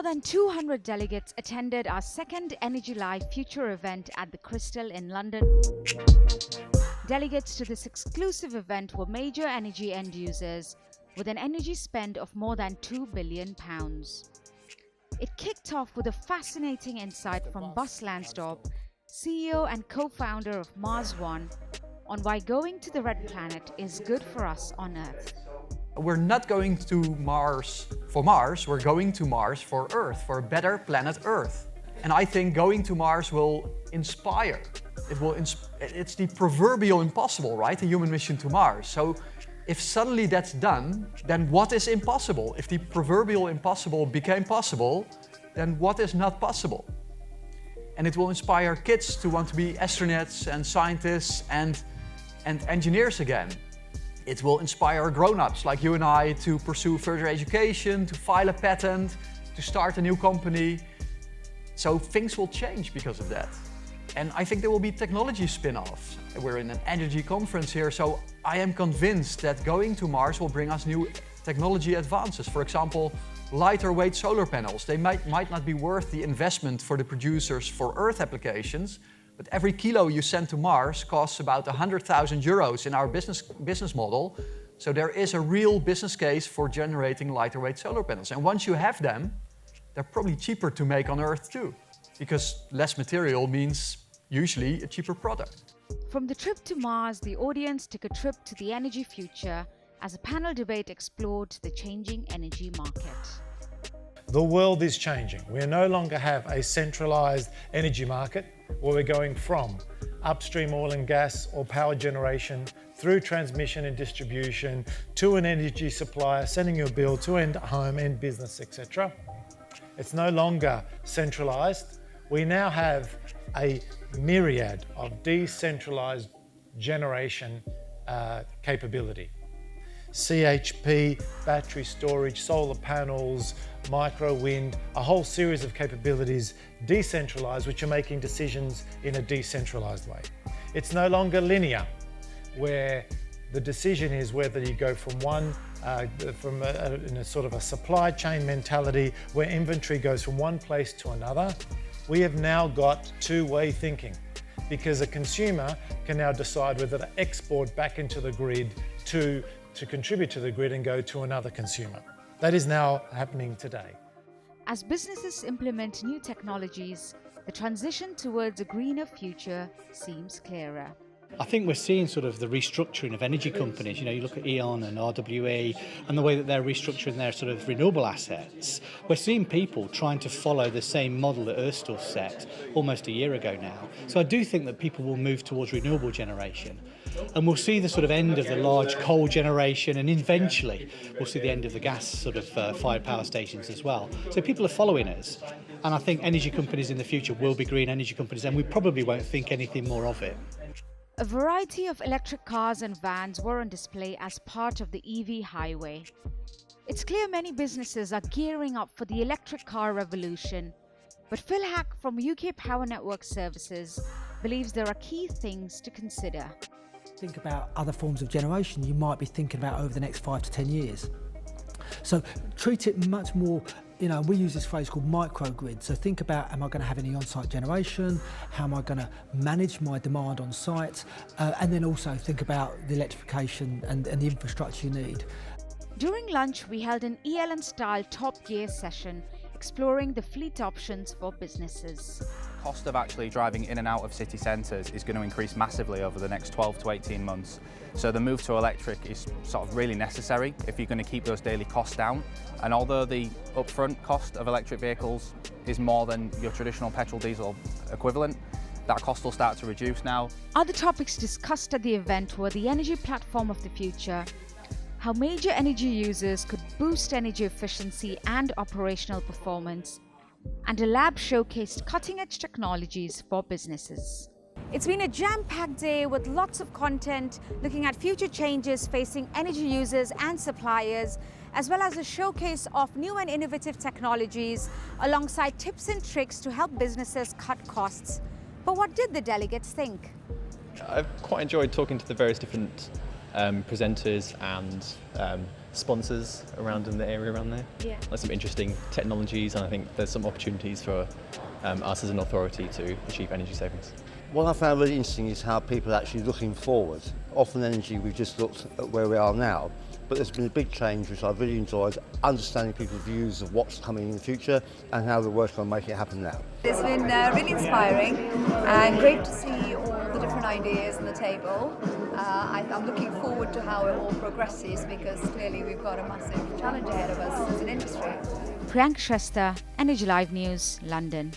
than 200 delegates attended our second Energy Live Future event at the Crystal in London. Delegates to this exclusive event were major energy end users with an energy spend of more than £2 billion. It kicked off with a fascinating insight from Bas Lansdorp, CEO and co-founder of Mars One, on why going to the Red Planet is good for us on Earth. We're not going to Mars for Mars, we're going to Mars for Earth, for a better planet Earth. And I think going to Mars will inspire. It's the proverbial impossible, right? A human mission to Mars. So if suddenly that's done, then what is impossible? If the proverbial impossible became possible, then what is not possible? And it will inspire kids to want to be astronauts and scientists and engineers again. It will inspire grown-ups like you and I to pursue further education, to file a patent, to start a new company. So things will change because of that. And I think there will be technology spin-offs. We're in an energy conference here, so I am convinced that going to Mars will bring us new technology advances. For example, lighter weight solar panels. They might not be worth the investment for the producers for Earth applications, but every kilo you send to Mars costs about 100,000 euros in our business model. So there is a real business case for generating lighter weight solar panels. And once you have them, they're probably cheaper to make on Earth too, because less material means usually a cheaper product. From the trip to Mars, the audience took a trip to the energy future as a panel debate explored the changing energy market. The world is changing. We no longer have a centralized energy market where we're going from upstream oil and gas or power generation through transmission and distribution to an energy supplier, sending you a bill to end home, end business, etc. It's no longer centralized. We now have a myriad of decentralized generation capability. CHP, battery storage, solar panels, micro wind, a whole series of capabilities decentralized, which are making decisions in a decentralized way. It's no longer linear, where the decision is whether you go from in a sort of a supply chain mentality where inventory goes from one place to another. We have now got two-way thinking, because a consumer can now decide whether to export back into the grid to contribute to the grid and go to another consumer. That is now happening today. As businesses implement new technologies, the transition towards a greener future seems clearer. I think we're seeing sort of the restructuring of energy companies. You look at E.ON and RWE and the way that they're restructuring their sort of renewable assets. We're seeing people trying to follow the same model that Ørsted set almost a year ago now. So I do think that people will move towards renewable generation. And we'll see the sort of end of the large coal generation, and eventually we'll see the end of the gas sort of fired power stations as well. So people are following us. And I think energy companies in the future will be green energy companies, and we probably won't think anything more of it. A variety of electric cars and vans were on display as part of the EV highway. It's clear many businesses are gearing up for the electric car revolution, but Phil Hack from UK Power Network Services believes there are key things to consider. Think about other forms of generation you might be thinking about over the next 5 to 10 years. So treat it much more, we use this phrase called microgrid. So think about, am I going to have any on-site generation? How am I going to manage my demand on site? And then also think about the electrification and the infrastructure you need. During lunch, we held an ELN-style Top Gear session exploring the fleet options for businesses. Cost of actually driving in and out of city centres is going to increase massively over the next 12 to 18 months. So the move to electric is sort of really necessary if you're going to keep those daily costs down. And although the upfront cost of electric vehicles is more than your traditional petrol diesel equivalent, that cost will start to reduce now. Other topics discussed at the event were the energy platform of the future, how major energy users could boost energy efficiency and operational performance, and a lab showcased cutting-edge technologies for businesses. It's been a jam-packed day with lots of content looking at future changes facing energy users and suppliers, as well as a showcase of new and innovative technologies alongside tips and tricks to help businesses cut costs. But what did the delegates think? I've quite enjoyed talking to the various different presenters and sponsors around in the area around there. Yeah. Like some interesting technologies, and I think there's some opportunities for us as an authority to achieve energy savings. What I found really interesting is how people are actually looking forward. Often energy, we've just looked at where we are now, but there's been a big change which I've really enjoyed, understanding people's views of what's coming in the future and how they're working on making it happen now. It's been really inspiring and great to see all the different ideas on the table. I'm looking forward to how it all progresses, because clearly we've got a massive challenge ahead of us as an industry. Priyanka, Shrestha, Energy Live News, London.